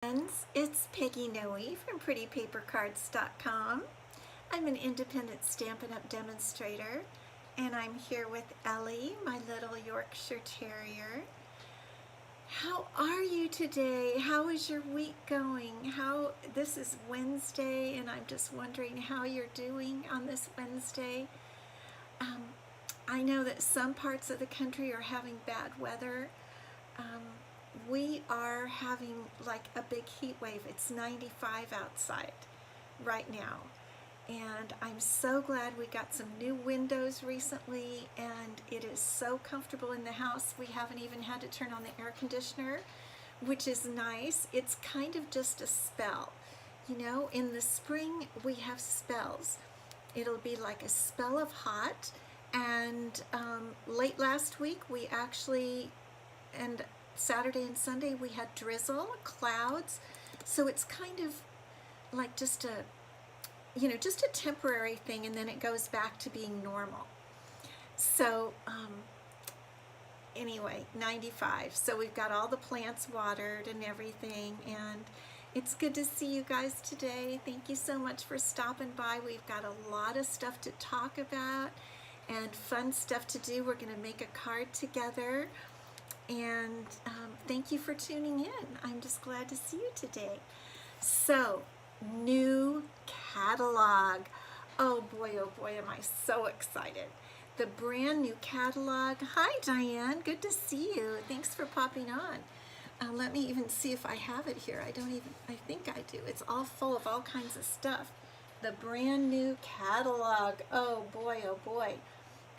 Friends, it's Peggy Noe from PrettyPaperCards.com. I'm an independent Stampin' Up! Demonstrator, and I'm here with Elie, my little Yorkshire Terrier. How are you today? How is your week going? This is Wednesday, and I'm just wondering how you're doing on this Wednesday. I know that some parts of the country are having bad weather. We are having like a big heat wave. It's 95 outside right now, and I'm so glad we got some new windows recently, and it is so comfortable in the house. We haven't even had to turn on the air conditioner, which is nice. It's kind of just a spell. You know, in the spring we have spells. It'll be like a spell of hot, and late last week we actually, and Saturday and Sunday we had drizzle, clouds, so it's kind of like just a, just a temporary thing, and then it goes back to being normal. So anyway, 95, so we've got all the plants watered and everything, and it's good to see you guys today. Thank you so much for stopping by. We've got a lot of stuff to talk about and fun stuff to do. We're going to make a card together. And thank you for tuning in. I'm just glad to see you today. So, new catalog. Oh boy, am I so excited. The brand new catalog. Hi, Diane. Good to see you. Thanks for popping on. Let me even see if I have it here. I think I do. It's all full of all kinds of stuff. The brand new catalog. Oh boy, oh boy.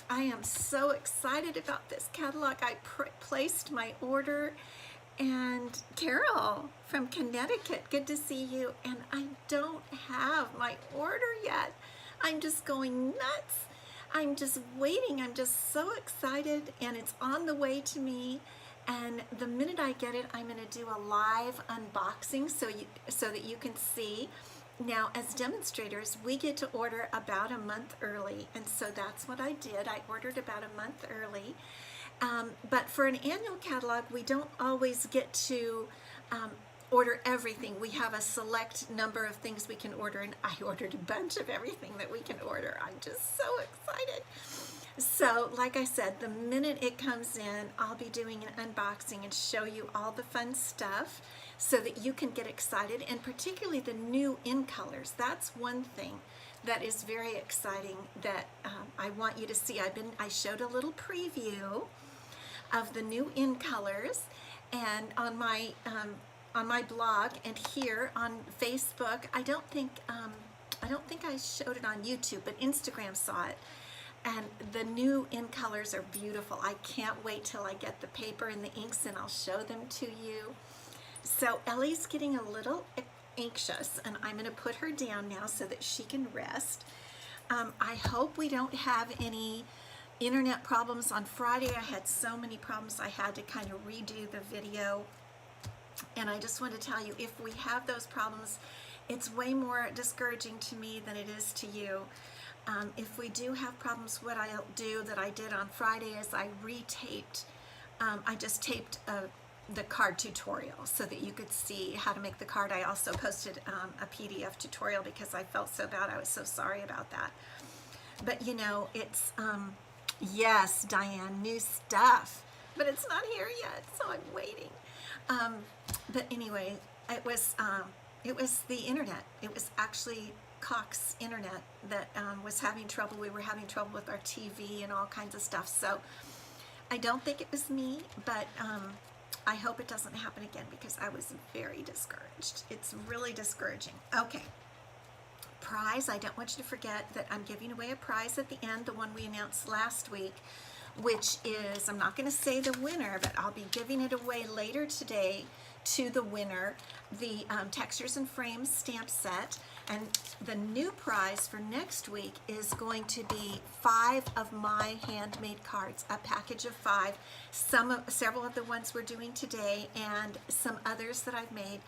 I am so excited about this catalog. I placed my order, and Carol from Connecticut, good to see you, and I don't have my order yet. I'm just going nuts. I'm just waiting. I'm just so excited, and it's on the way to me, and the minute I get it, I'm going to do a live unboxing so that you can see. Now, as demonstrators, we get to order about a month early, and so that's what I did. I ordered about a month early, but for an annual catalog, we don't always get to order everything. We have a select number of things we can order, and I ordered a bunch of everything that we can order. I'm just so excited. So, like I said, the minute it comes in, I'll be doing an unboxing and show you all the fun stuff so that you can get excited, and particularly the new in colors. That's one thing that is very exciting that I want you to see. I showed a little preview of the new in colors, and on my blog and here on Facebook. I don't think I showed it on YouTube, but Instagram saw it. And the new in colors are beautiful. I can't wait till I get the paper and the inks, and I'll show them to you. So Ellie's getting a little anxious, and I'm going to put her down now so that she can rest. I hope we don't have any internet problems. On Friday I had so many problems I had to kind of redo the video, and I just want to tell you, if we have those problems, it's way more discouraging to me than it is to you. If we do have problems, what I'll do that I did on Friday is I retaped, I just taped the card tutorial so that you could see how to make the card. I also posted a PDF tutorial because I felt so bad. I was so sorry about that. But you know, it's, yes, Diane, new stuff, but it's not here yet, so I'm waiting. But anyway, it was the internet. It was actually Cox internet that was having trouble. We were having trouble with our TV and all kinds of stuff. So I don't think it was me, but I hope it doesn't happen again because I was very discouraged. It's really discouraging. Okay. Prize. I don't want you to forget that I'm giving away a prize at the end, the one we announced last week, which is, I'm not going to say the winner, but I'll be giving it away later today to the winner, the Textures and Frames stamp set. And the new prize for next week is going to be 5 of my handmade cards, a package of 5, several of the ones we're doing today, and some others that I've made.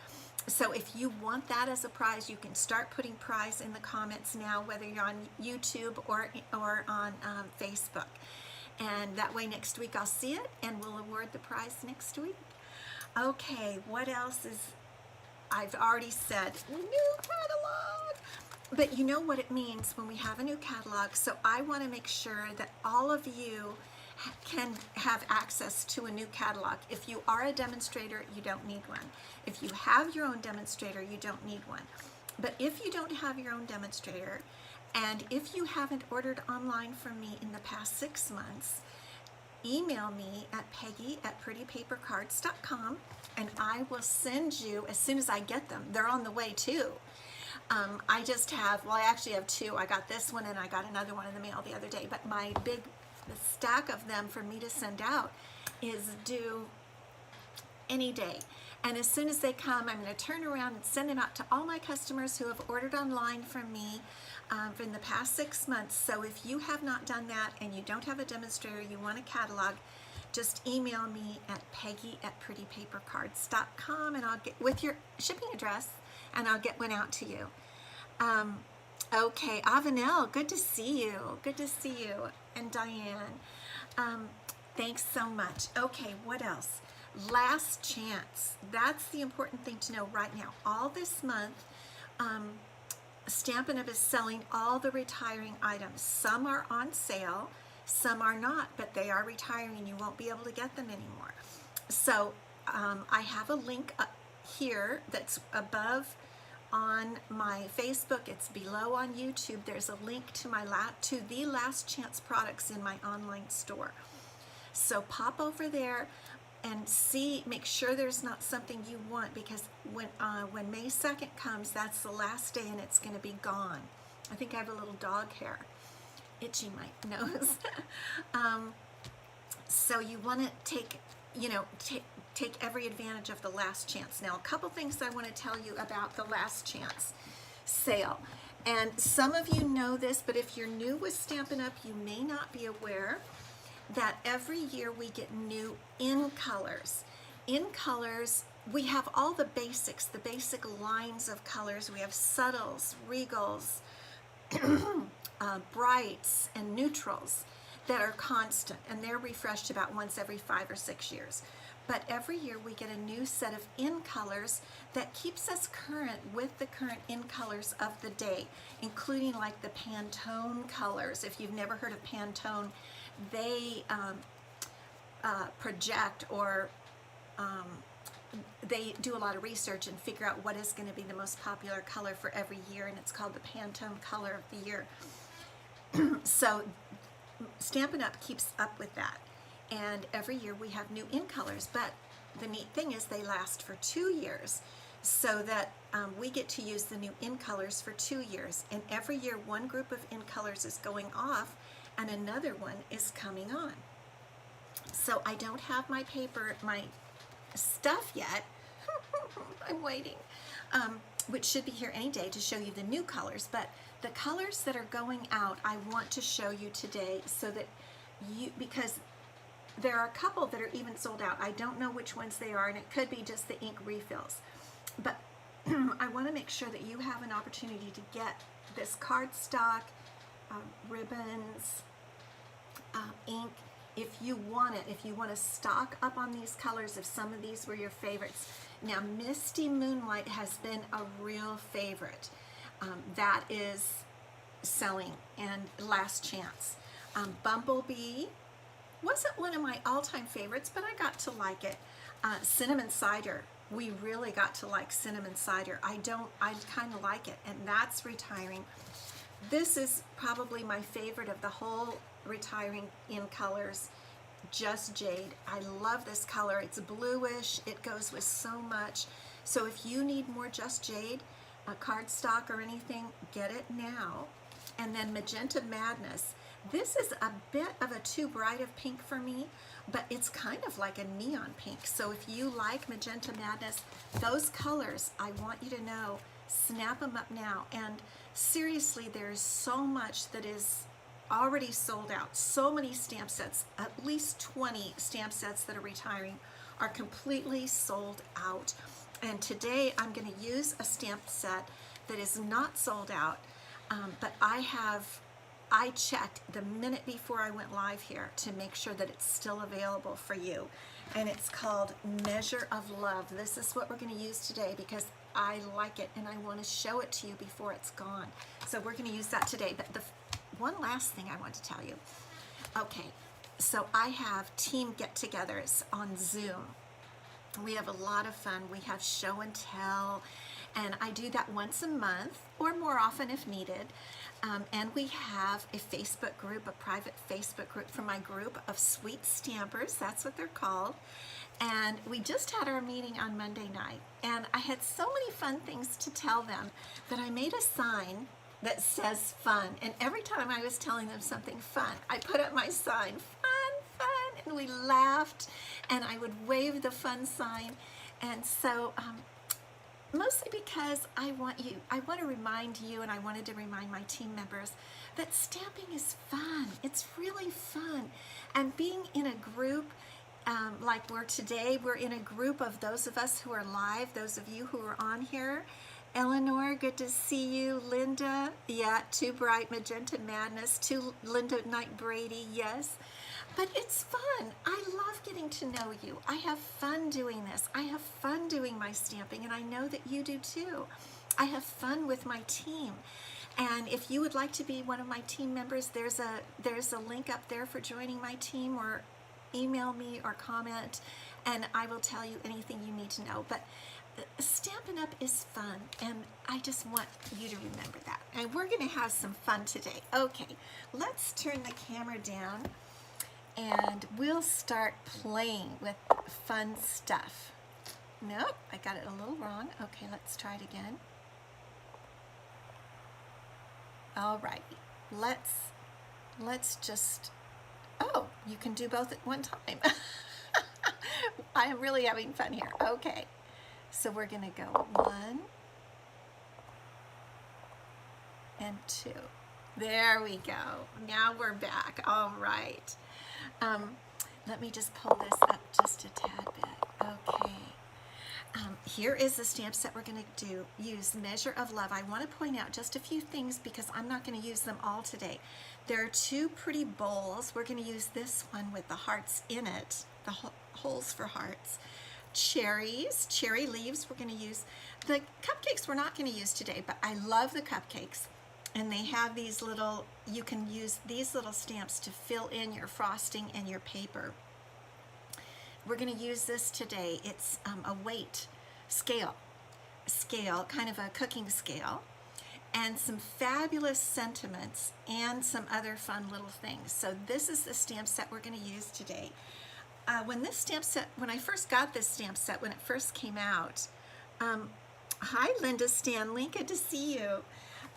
So if you want that as a prize, you can start putting prize in the comments now, whether you're on YouTube or on Facebook. And that way next week I'll see it, and we'll award the prize next week. Okay, what else is I've already said new catalog, but you know what it means when we have a new catalog. So I want to make sure that all of you can have access to a new catalog. If you are a demonstrator, you don't need one. If you have your own demonstrator, you don't need one. But if you don't have your own demonstrator, and if you haven't ordered online from me in the past 6 months, email me at peggy@prettypapercards.com, and I will send you as soon as I get them. They're on the way too. I just have, well, I actually have two. I got this one and I got another one in the mail the other day, but my big stack of them for me to send out is due any day. And as soon as they come, I'm going to turn around and send them out to all my customers who have ordered online from me in the past 6 months. So if you have not done that and you don't have a demonstrator, you want a catalog, just email me at peggy@prettypapercards.com, and I'll get with your shipping address, and I'll get one out to you. Okay, Avanel, good to see you. Good to see you. And Diane, thanks so much. Okay, what else? Last chance. That's the important thing to know right now. All this month, Stampin' Up! Is selling all the retiring items. Some are on sale, some are not, but they are retiring and you won't be able to get them anymore. So I have a link up here that's above on my Facebook. It's below on YouTube. There's a link to the last chance products in my online store. So pop over there and see, make sure there's not something you want, because when May 2nd comes, that's the last day and it's going to be gone. I think I have a little dog hair itching my nose. So you want to take every advantage of the last chance. Now, a couple things I want to tell you about the last chance sale. And some of you know this, but if you're new with Stampin' Up, you may not be aware that every year we get new in colors. In colors, we have all the basics, the basic lines of colors. We have subtles, regals, brights, and neutrals that are constant, and they're refreshed about once every 5 or 6 years. But every year we get a new set of in colors that keeps us current with the current in colors of the day, including like the Pantone colors. If you've never heard of Pantone, they project, or they do a lot of research and figure out what is going to be the most popular color for every year, and it's called the Pantone color of the year. So Stampin' Up! Keeps up with that, and every year we have new in colors, but the neat thing is they last for 2 years, so that we get to use the new in colors for 2 years, and every year one group of in colors is going off and another one is coming on. So I don't have my stuff yet. I'm waiting, which should be here any day to show you the new colors, but the colors that are going out I want to show you today, so that because there are a couple that are even sold out. I don't know which ones they are, and it could be just the ink refills, but I want to make sure that you have an opportunity to get this cardstock, ribbons, ink, if you want it, if you want to stock up on these colors, if some of these were your favorites. Now, Misty Moonlight has been a real favorite. That is selling, and last chance. Bumblebee wasn't one of my all-time favorites, but I got to like it. Cinnamon Cider, we really got to like Cinnamon Cider. I kind of like it, and that's retiring. This is probably my favorite of the whole retiring in colors, Just Jade. I love this color. It's bluish. It goes with so much. So if you need more Just Jade, a cardstock or anything, get it now. And then Magenta Madness. This is a bit of a too bright of pink for me, but it's kind of like a neon pink. So if you like Magenta Madness, those colors, I want you to know, snap them up now. And seriously, there's so much that is already sold out. So many stamp sets, at least 20 stamp sets that are retiring are completely sold out. And today I'm going to use a stamp set that is not sold out, but I checked the minute before I went live here to make sure that it's still available for you. And it's called Measure of Love. This is what we're going to use today, because I like it and I want to show it to you before it's gone. So we're going to use that today. But the one last thing I want to tell you. Okay, so I have team get-togethers on Zoom. We have a lot of fun. We have show and tell, and I do that once a month or more often if needed. And we have a Facebook group, a private Facebook group for my group of sweet stampers. That's what they're called. And we just had our meeting on Monday night, and I had so many fun things to tell them that I made a sign that says fun. And every time I was telling them something fun, I put up my sign, fun, fun, and we laughed, and I would wave the fun sign. And so mostly because I want to remind you, and I wanted to remind my team members that stamping is fun. It's really fun. And being in a group, like today, we're in a group of those of us who are live, those of you who are on here. Eleanor, good to see you. Linda, yeah, Too Bright, Magenta Madness, to Linda Knight Brady, yes. But it's fun. I love getting to know you. I have fun doing this. I have fun doing my stamping, and I know that you do too. I have fun with my team. And if you would like to be one of my team members, there's a link up there for joining my team, or email me or comment, and I will tell you anything you need to know. But Stampin' Up is fun, and I just want you to remember that. And we're going to have some fun today. Okay, let's turn the camera down, and we'll start playing with fun stuff. Nope, I got it a little wrong. Okay, let's try it again. All right, let's just, oh, you can do both at one time. I am really having fun here. Okay, so we're gonna go 1 and 2. There we go. Now we're back. All right. Let me just pull this up just a tad bit. Okay. Here is the stamp set we're going to use Measure of Love. I want to point out just a few things because I'm not going to use them all today. There are 2 pretty bowls. We're going to use this one with the hearts in it, the holes for hearts. Cherries, cherry leaves we're going to use. The cupcakes we're not going to use today, but I love the cupcakes. And they have these little, you can use these little stamps to fill in your frosting and your paper. We're going to use this today. It's a weight scale, kind of a cooking scale, and some fabulous sentiments and some other fun little things. So this is the stamp set we're going to use today. When I first got this stamp set, when it first came out, hi Linda Stanley, good to see you.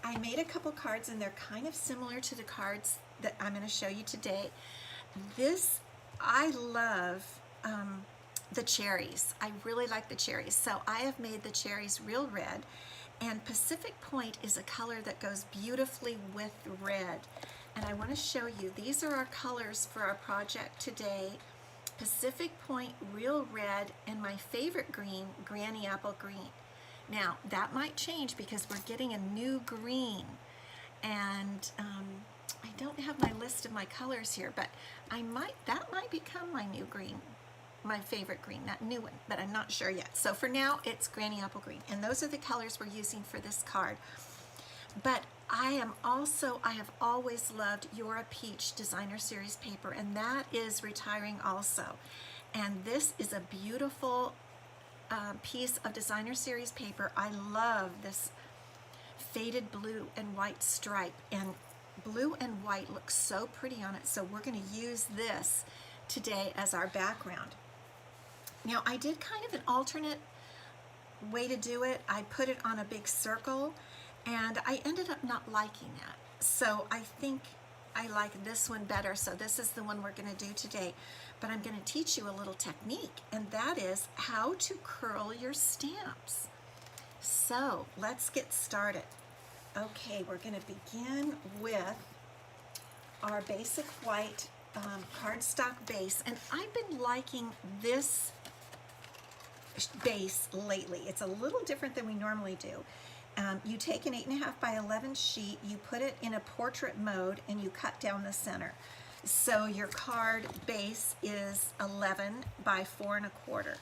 I made a couple cards, and they're kind of similar to the cards that I'm going to show you today. I love the cherries. I really like the cherries. So I have made the cherries real red, and Pacific Point is a color that goes beautifully with red. And I want to show you, these are our colors for our project today. Pacific Point Real Red, and my favorite green, Granny Apple Green. Now, that might change because we're getting a new green, and I don't have my list of my colors here, but that might become my new green, my favorite green, that new one, but I'm not sure yet. So for now, it's Granny Apple Green, and those are the colors we're using for this card. But I have always loved You're a Peach Designer Series paper, and that is retiring also. And this is a beautiful piece of Designer Series paper. I love this faded blue and white stripe, and blue and white looks so pretty on it, so we're going to use this today as our background. Now, I did kind of an alternate way to do it. I put it on a big circle, and I ended up not liking that. So I think I like this one better, so this is the one we're going to do today. But I'm going to teach you a little technique, and that is how to curl your stamps. So let's get started. Okay, we're going to begin with our basic white cardstock base, and I've been liking this base lately. It's a little different than we normally do. You take an 8.5 by 11 sheet, you put it in a portrait mode, and you cut down the center. So your card base is 11 by 4 1/4.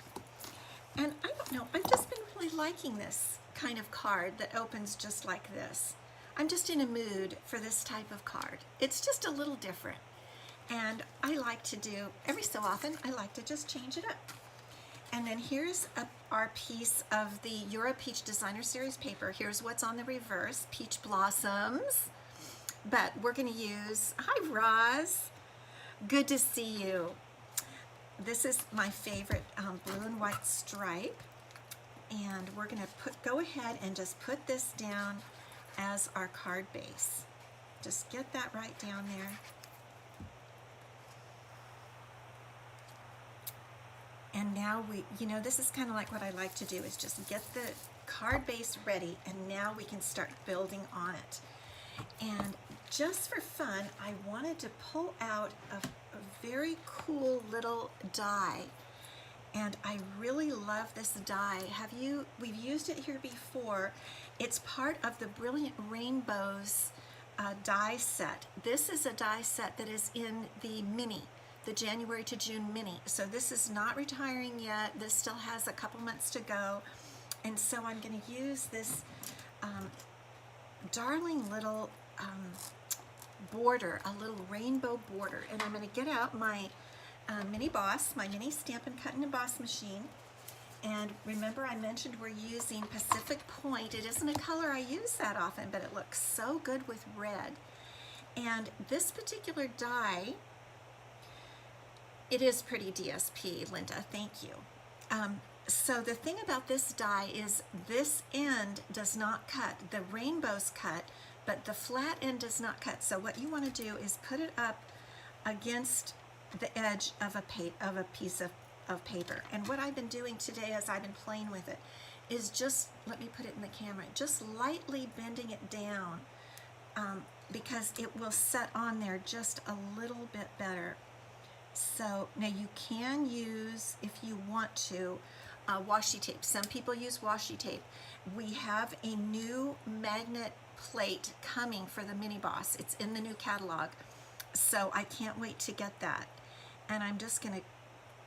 And I don't know, I've just been really liking this kind of card that opens just like this. I'm just in a mood for this type of card. It's just a little different. And I like to do, every so often, I like to just change it up. And then here's our piece of the You're a Peach Designer Series paper. Here's what's on the reverse, peach blossoms. But we're going to use, hi Roz, good to see you. This is my favorite blue and white stripe. And we're going to go ahead and just put this down as our card base. Just get that right down there. And now this is kind of like what I like to do, is just get the card base ready, and now we can start building on it. And just for fun, I wanted to pull out a very cool little die. And I really love this die. We've used it here before. It's part of the Brilliant Rainbows die set. This is a die set that is in the mini, the January to June mini. So this is not retiring yet. This still has a couple months to go. And so I'm going to use this darling little border, a little rainbow border. And I'm going to get out my mini boss, my mini Stampin' Cut and Emboss machine. And remember, I mentioned we're using Pacific Point. It isn't a color I use that often, but it looks so good with red. And this particular die, it is pretty DSP, Linda, thank you. So the thing about this die is this end does not cut. The rainbows cut, but the flat end does not cut. So what you want to do is put it up against the edge of a piece of paper. And what I've been doing today as I've been playing with it is just, let me put it in the camera, just lightly bending it down because it will set on there just a little bit better. So now you can use, if you want to, washi tape. Some people use washi tape. We have a new magnet plate coming for the mini boss. It's in the new catalog. So I can't wait to get that. And I'm just going to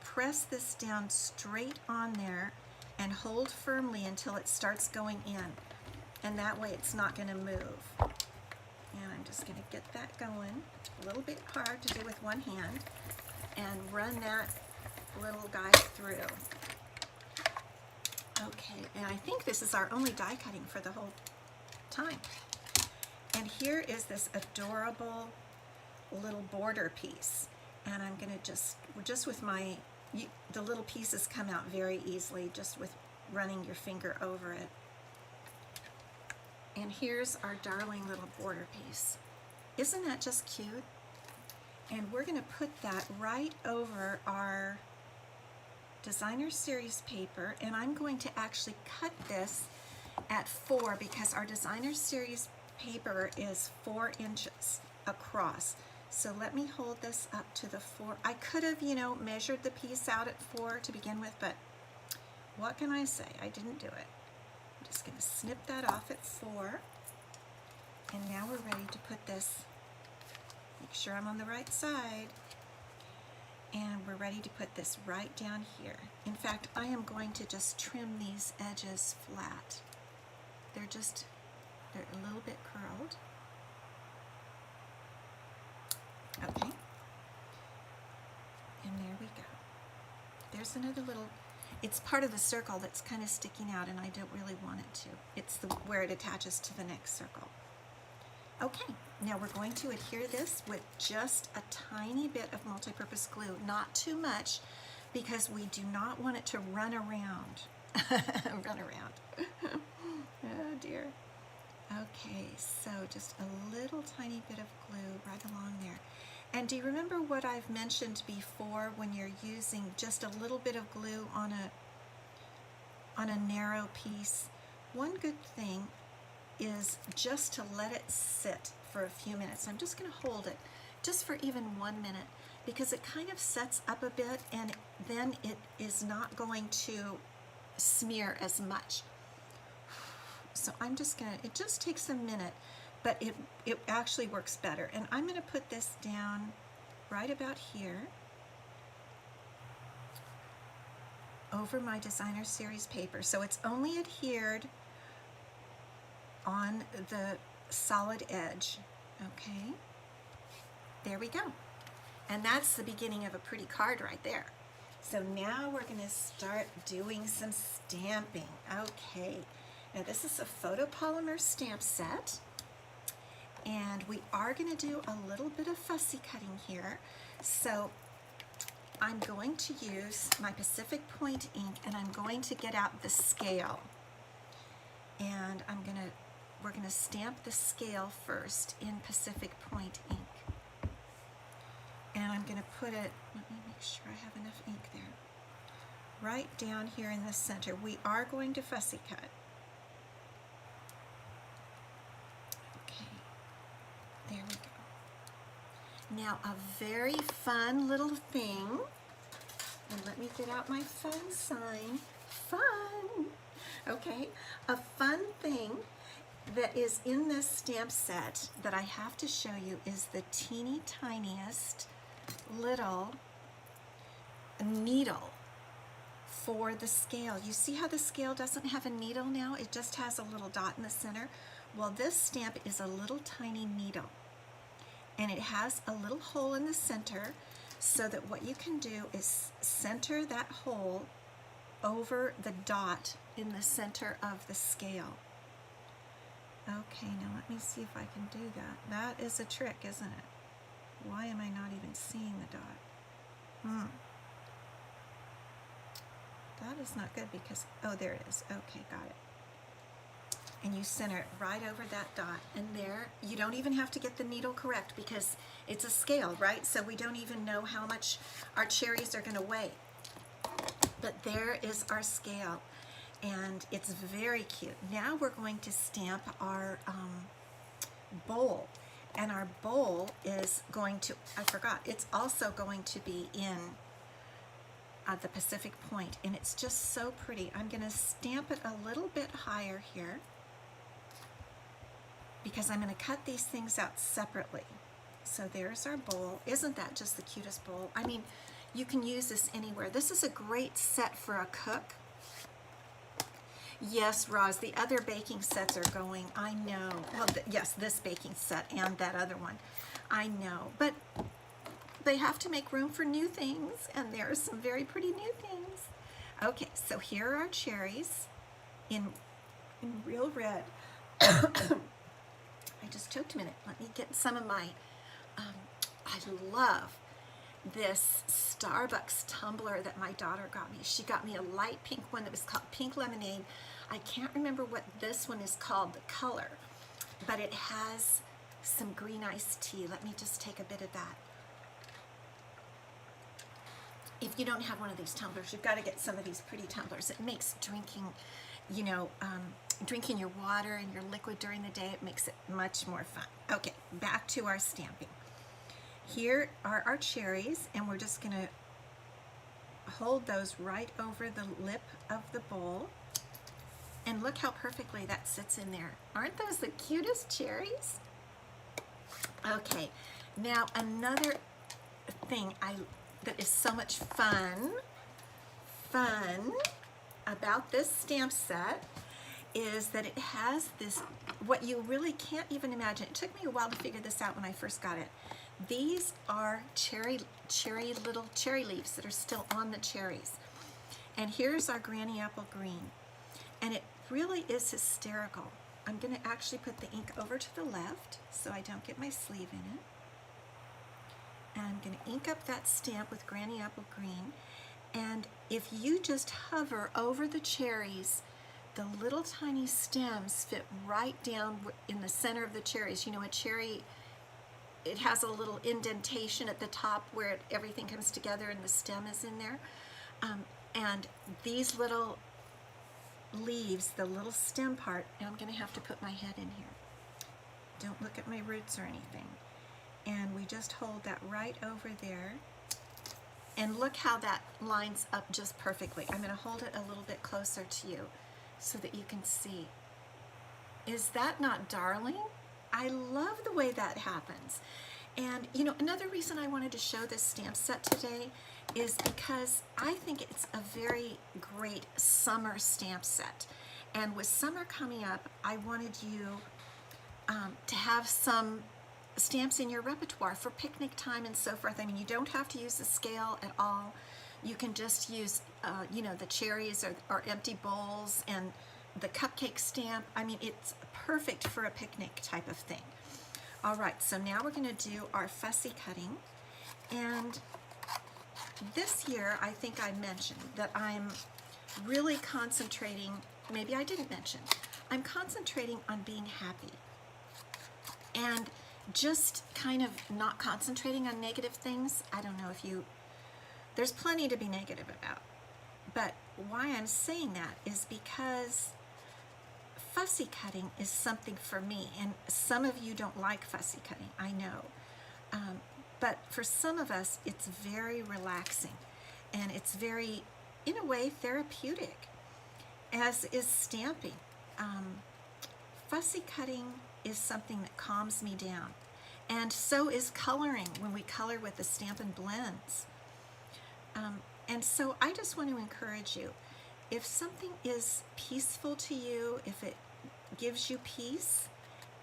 press this down straight on there and hold firmly until it starts going in. And that way it's not going to move. And I'm just going to get that going. A little bit hard to do with one hand. And run that little guy through. Okay, and I think this is our only die cutting for the whole time. And here is this adorable little border piece. And I'm going to just with the little pieces come out very easily just with running your finger over it. And here's our darling little border piece. Isn't that just cute? And we're going to put that right over our Designer Series paper, and I'm going to actually cut this at 4 because our Designer Series paper is 4 inches across. So let me hold this up to the 4. I could have, measured the piece out at 4 to begin with, but what can I say? I didn't do it. I'm just going to snip that off at 4. And now we're ready to put this, make sure I'm on the right side. And we're ready to put this right down here. In fact, I am going to just trim these edges flat. They're a little bit curled. Okay. And there we go. There's another little, it's part of the circle that's kind of sticking out and I don't really want it to. It's where it attaches to the next circle. Okay, now we're going to adhere this with just a tiny bit of multi-purpose glue, not too much, because we do not want it to run around. Run around. Oh dear. Okay, so just a little tiny bit of glue right along there. And do you remember what I've mentioned before when you're using just a little bit of glue on a narrow piece? One good thing is just to let it sit for a few minutes. I'm just going to hold it just for even 1 minute because it kind of sets up a bit and then it is not going to smear as much. So I'm just going to, it just takes a minute, but it actually works better. And I'm going to put this down right about here over my Designer Series paper. So it's only adhered on the solid edge. Okay, there we go. And that's the beginning of a pretty card right there. So now we're going to start doing some stamping. Okay, now this is a photopolymer stamp set, and we are going to do a little bit of fussy cutting here. So I'm going to use my Pacific Point ink, and I'm going to get out the scale. And we're gonna stamp the scale first in Pacific Point ink. And I'm gonna put it, let me make sure I have enough ink there, right down here in the center. We are going to fussy cut. Okay, there we go. Now a very fun little thing, and let me get out my fun sign. Fun! Okay, a fun thing that is in this stamp set that I have to show you is the teeny tiniest little needle for the scale. You see how the scale doesn't have a needle now? It just has a little dot in the center. Well, this stamp is a little tiny needle, and it has a little hole in the center, so that what you can do is center that hole over the dot in the center of the scale. Okay, now let me see if I can do that. That is a trick, isn't it? Why am I not even seeing the dot? That is not good because, oh, there it is. Okay, got it. And you center it right over that dot, and there, you don't even have to get the needle correct because it's a scale, right? So we don't even know how much our cherries are going to weigh. But there is our scale, and it's very cute. Now we're going to stamp our bowl, and our bowl is going to, I forgot, it's also going to be in the Pacific Point, and it's just so pretty. I'm going to stamp it a little bit higher here because I'm going to cut these things out separately. So there's our bowl. Isn't that just the cutest bowl? I mean, you can use this anywhere. This is a great set for a cook. Yes, Roz, the other baking sets are going. I know. Well, yes, this baking set and that other one. I know. But they have to make room for new things, and there are some very pretty new things. Okay, so here are our cherries in real red. I just choked a minute. Let me get some of my, I love this Starbucks tumbler that my daughter got me. She got me a light pink one that was called Pink Lemonade. I can't remember what this one is called, the color, but it has some green iced tea. Let me just take a bit of that. If you don't have one of these tumblers, you've got to get some of these pretty tumblers. It makes drinking, you know, drinking your water and your liquid during the day, it makes it much more fun. Okay, back to our stamping. Here are our cherries, and we're just going to hold those right over the lip of the bowl. And look how perfectly that sits in there. Aren't those the cutest cherries? Okay, now another thing that is so much fun about this stamp set is that it has this, what you really can't even imagine. It took me a while to figure this out when I first got it. These are little cherry leaves that are still on the cherries. And here's our Granny Apple Green. And it really is hysterical. I'm going to actually put the ink over to the left so I don't get my sleeve in it. And I'm going to ink up that stamp with Granny Apple Green. And if you just hover over the cherries, the little tiny stems fit right down in the center of the cherries. You know, a cherry, it has a little indentation at the top where everything comes together and the stem is in there. And these little leaves, the little stem part, now I'm going to have to put my head in here. Don't look at my roots or anything. And we just hold that right over there. And look how that lines up just perfectly. I'm going to hold it a little bit closer to you so that you can see. Is that not darling? I love the way that happens. And you know, another reason I wanted to show this stamp set today is because I think it's a very great summer stamp set. And with summer coming up, I wanted you to have some stamps in your repertoire for picnic time and so forth. I mean, you don't have to use the scale at all. You can just use, you know, the cherries or empty bowls and the cupcake stamp. I mean, it's perfect for a picnic type of thing. All right, so now we're going to do our fussy cutting. And this year, I think I mentioned that I'm really concentrating, maybe I didn't mention, I'm concentrating on being happy. And just kind of not concentrating on negative things. I don't know if you, there's plenty to be negative about. But why I'm saying that is because fussy cutting is something for me. And some of you don't like fussy cutting, I know. But for some of us, it's very relaxing. And it's very, in a way, therapeutic, as is stamping. Fussy cutting is something that calms me down. And so is coloring when we color with the Stampin' Blends. And so I just want to encourage you, if something is peaceful to you, if it gives you peace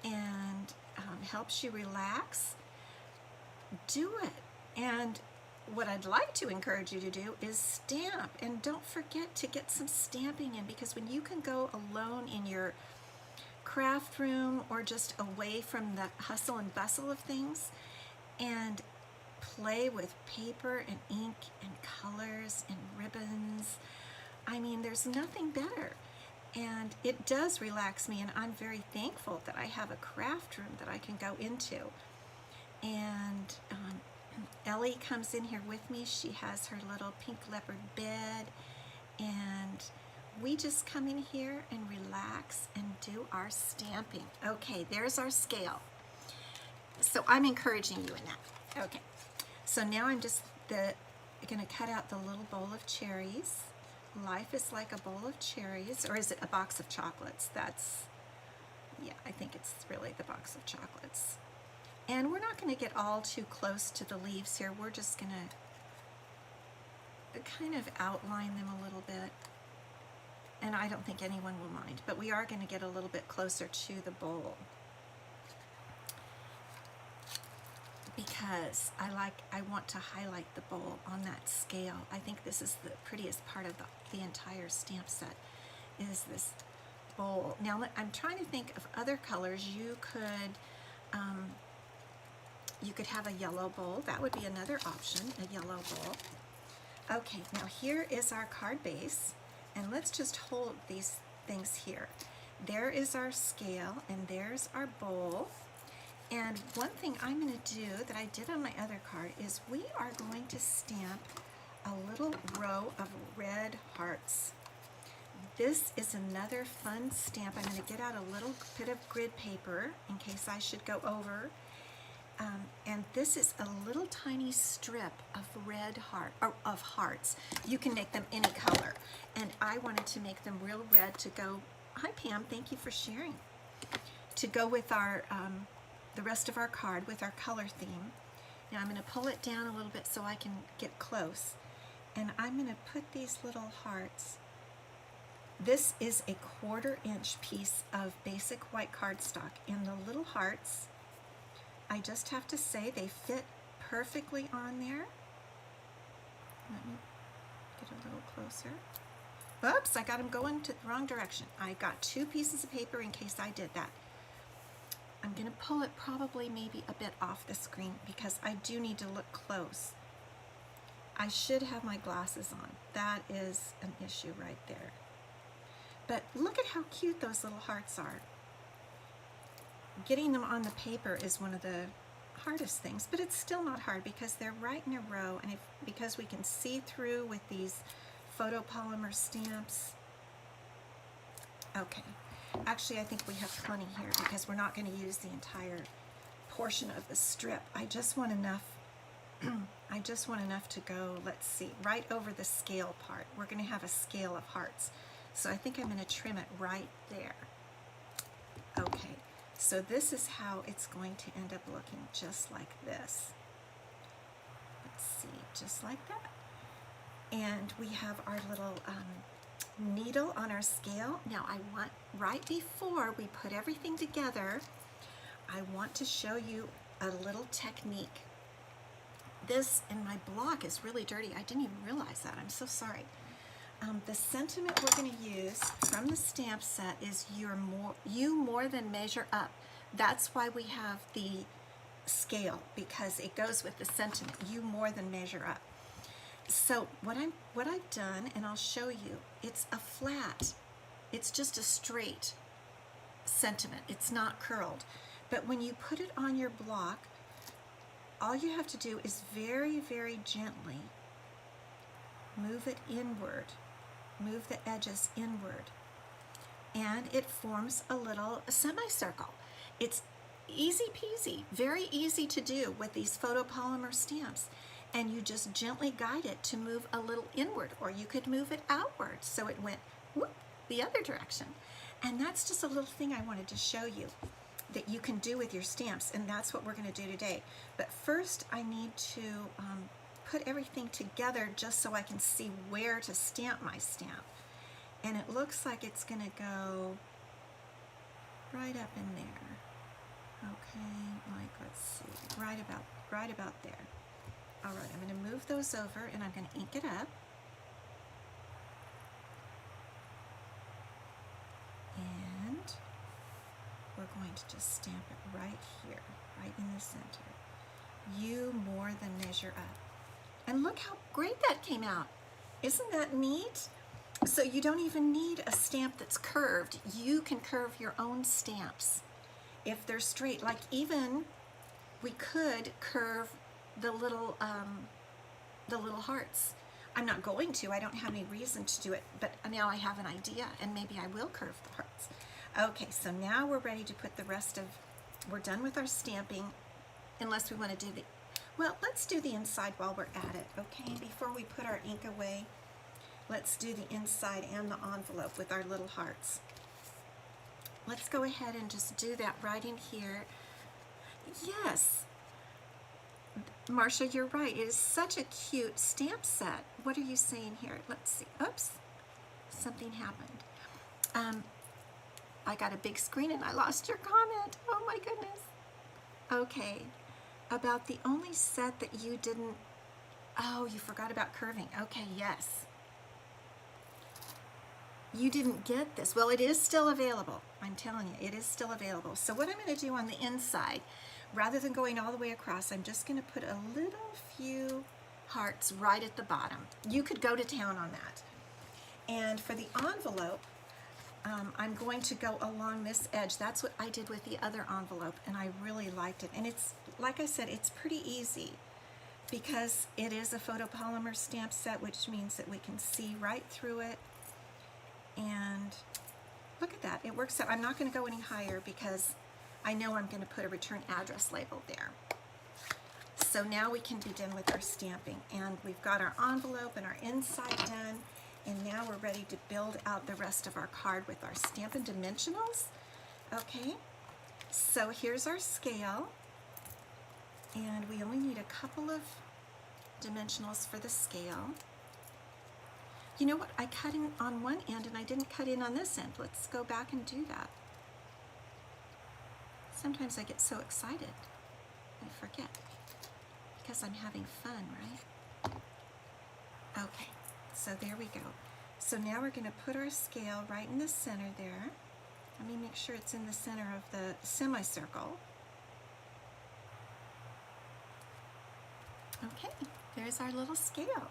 and helps you relax, do it. And what I'd like to encourage you to do is stamp. And don't forget to get some stamping in, because when you can go alone in your craft room or just away from the hustle and bustle of things and play with paper and ink and colors and ribbons, I mean, there's nothing better. And it does relax me, and I'm very thankful that I have a craft room that I can go into. And Elie comes in here with me. She has her little pink leopard bed, and we just come in here and relax and do our stamping. Okay, there's our scale. So I'm encouraging you in that. Okay, so now I'm just going to cut out the little bowl of cherries. Life is like a bowl of cherries, or is it a box of chocolates? That's, yeah, I think it's really the box of chocolates. And we're not going to get all too close to the leaves here. We're just going to kind of outline them a little bit. And I don't think anyone will mind, but we are going to get a little bit closer to the bowl, because I want to highlight the bowl on that scale. I think this is the prettiest part of the entire stamp set, is this bowl. Now I'm trying to think of other colors. You could have a yellow bowl. That would be another option, a yellow bowl. Okay, now here is our card base, and let's just hold these things here. There is our scale, and there's our bowl. And one thing I'm going to do that I did on my other card is we are going to stamp a little row of red hearts. This is another fun stamp. I'm going to get out a little bit of grid paper in case I should go over. And this is a little tiny strip of red hearts. You can make them any color. And I wanted to make them real red to go, hi Pam, thank you for sharing, to go with our the rest of our card with our color theme. Now I'm going to pull it down a little bit so I can get close. And I'm going to put these little hearts. This is a 1/4 inch piece of basic white cardstock. And the little hearts, I just have to say, they fit perfectly on there. Let me get a little closer. Oops, I got them going to the wrong direction. I got 2 pieces of paper in case I did that. I'm going to pull it probably maybe a bit off the screen because I do need to look close. I should have my glasses on. That is an issue right there. But look at how cute those little hearts are. Getting them on the paper is one of the hardest things, but it's still not hard because they're right in a row, and because we can see through with these photopolymer stamps. Okay, actually I think we have plenty here because we're not going to use the entire portion of the strip. I just want enough I just want enough to go, let's see, right over the scale part. We're going to have a scale of hearts. So I think I'm going to trim it right there. Okay, so this is how it's going to end up looking, just like this. Let's see, just like that. And we have our little needle on our scale. Now I want, right before we put everything together, I want to show you a little technique. This, and my block is really dirty. I didn't even realize that. I'm so sorry. The sentiment we're going to use from the stamp set is you more than measure up. That's why we have the scale, because it goes with the sentiment. You more than measure up. So what I've done, and I'll show you, it's a flat. It's just a straight sentiment. It's not curled. But when you put it on your block, all you have to do is very, very gently move it inward. Move the edges inward. And it forms a little semicircle. It's easy peasy, very easy to do with these photopolymer stamps. And you just gently guide it to move a little inward, or you could move it outward so it went whoop, the other direction. And that's just a little thing I wanted to show you that you can do with your stamps, and that's what we're going to do today. But first I need to put everything together just so I can see where to stamp my stamp. And it looks like it's going to go right up in there. Okay, like, let's see, right about there. All right, I'm going to move those over and I'm going to ink it up. And we're going to just stamp it right here, right in the center. You more than measure up. And look how great that came out. Isn't that neat? So you don't even need a stamp that's curved. You can curve your own stamps if they're straight. Like, even we could curve the little hearts. I'm not going to. I don't have any reason to do it, but now I have an idea, and maybe I will curve the hearts. Okay, so now we're ready to put the rest of, we're done with our stamping, unless we want to do the, well, let's do the inside while we're at it, okay? Before we put our ink away, let's do the inside and the envelope with our little hearts. Let's go ahead and just do that right in here. Yes. Marcia, you're right. It is such a cute stamp set. What are you saying here? Let's see. Oops. Something happened. I got a big screen and I lost your comment. Oh my goodness. Okay. About the only set that you didn't... Oh, you forgot about curving. Okay, yes. You didn't get this. Well, it is still available. I'm telling you, it is still available. So what I'm going to do on the inside, rather than going all the way across, I'm just going to put a little few hearts right at the bottom. You could go to town on that. And for the envelope, I'm going to go along this edge. That's what I did with the other envelope, and I really liked it. And it's, like I said, it's pretty easy because it is a photopolymer stamp set, which means that we can see right through it. And look at that, it works out. I'm not going to go any higher because I know I'm going to put a return address label there. So now we can be done with our stamping, and we've got our envelope and our inside done, and now we're ready to build out the rest of our card with our Stampin' Dimensionals. Okay, so here's our scale, and we only need a couple of dimensionals for the scale. You know what, I cut in on one end and I didn't cut in on this end. Let's go back and do that. Sometimes I get so excited, I forget, because I'm having fun, right? Okay, so there we go. So now we're going to put our scale right in the center there. Let me make sure it's in the center of the semicircle. Okay, there's our little scale.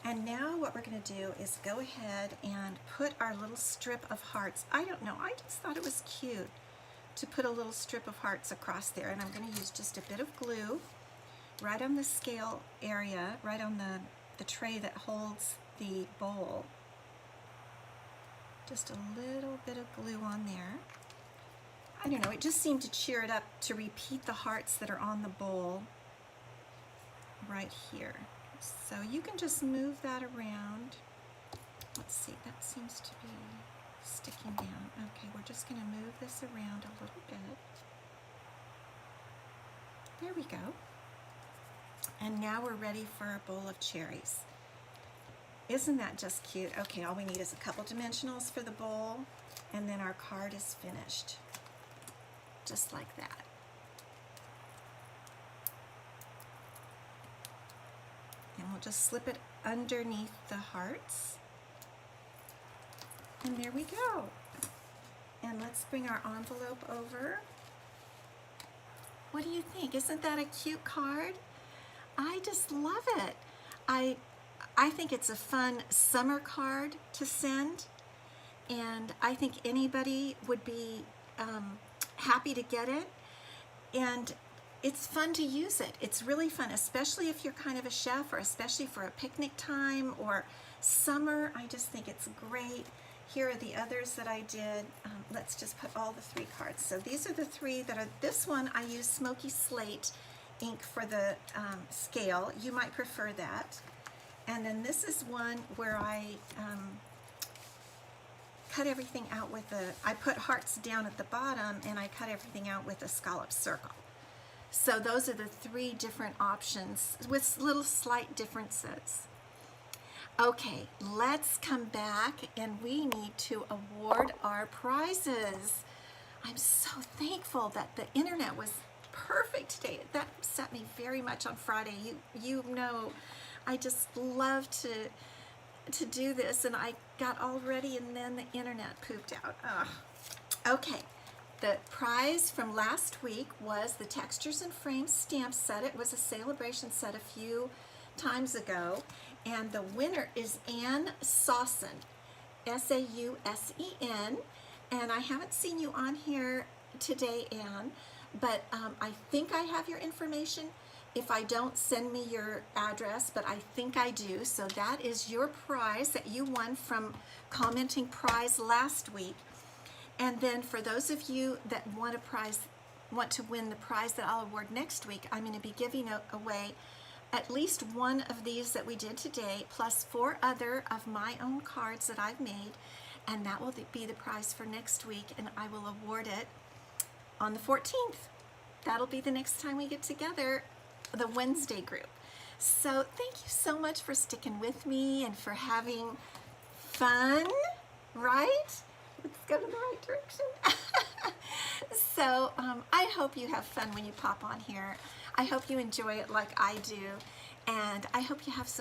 And now what we're going to do is go ahead and put our little strip of hearts. I don't know, I just thought it was cute to put a little strip of hearts across there, and I'm going to use just a bit of glue right on the scale area, right on the tray that holds the bowl. Just a little bit of glue on there. I don't know, it just seemed to cheer it up to repeat the hearts that are on the bowl right here. So you can just move that around. Let's see, that seems to be sticking down. Okay, we're just going to move this around a little bit. There we go. And now we're ready for our bowl of cherries. Isn't that just cute? Okay, all we need is a couple dimensionals for the bowl, and then our card is finished. Just like that. And we'll just slip it underneath the hearts. And there we go. And let's bring our envelope over. What do you think? Isn't that a cute card? I just love it. I think it's a fun summer card to send, and I think anybody would be happy to get it, and it's fun to use it. It's really fun, especially if you're kind of a chef, or especially for a picnic time or summer. I just think it's great. Here are the others that I did. Let's just put all the 3 cards. So these are the 3 that are, this one I use Smoky Slate ink for the scale. You might prefer that. And then this is one where I cut everything out with I put hearts down at the bottom, and I cut everything out with a scallop circle. So those are the 3 different options with little slight differences. Okay, let's come back, and we need to award our prizes. I'm so thankful that the internet was perfect today. That upset me very much on Friday. You know, I just love to do this, and I got all ready, and then the internet pooped out. Ugh. Okay, the prize from last week was the Textures and Frames stamp set. It was a celebration set a few times ago, and the winner is Ann Sausen, S-A-U-S-E-N, and I haven't seen you on here today, Ann, but I think I have your information. If I don't, send me your address, but I think I do. So that is your prize that you won from commenting prize last week. And then for those of you that want to win the prize that I'll award next week, I'm going to be giving away at least one of these that we did today, plus 4 other of my own cards that I've made, and that will be the prize for next week, and I will award it on the 14th. That'll be the next time we get together, the Wednesday group. So thank you so much for sticking with me and for having fun, right? Let's go to the right direction. So I hope you have fun when you pop on here. I hope you enjoy it like I do, and I hope you have some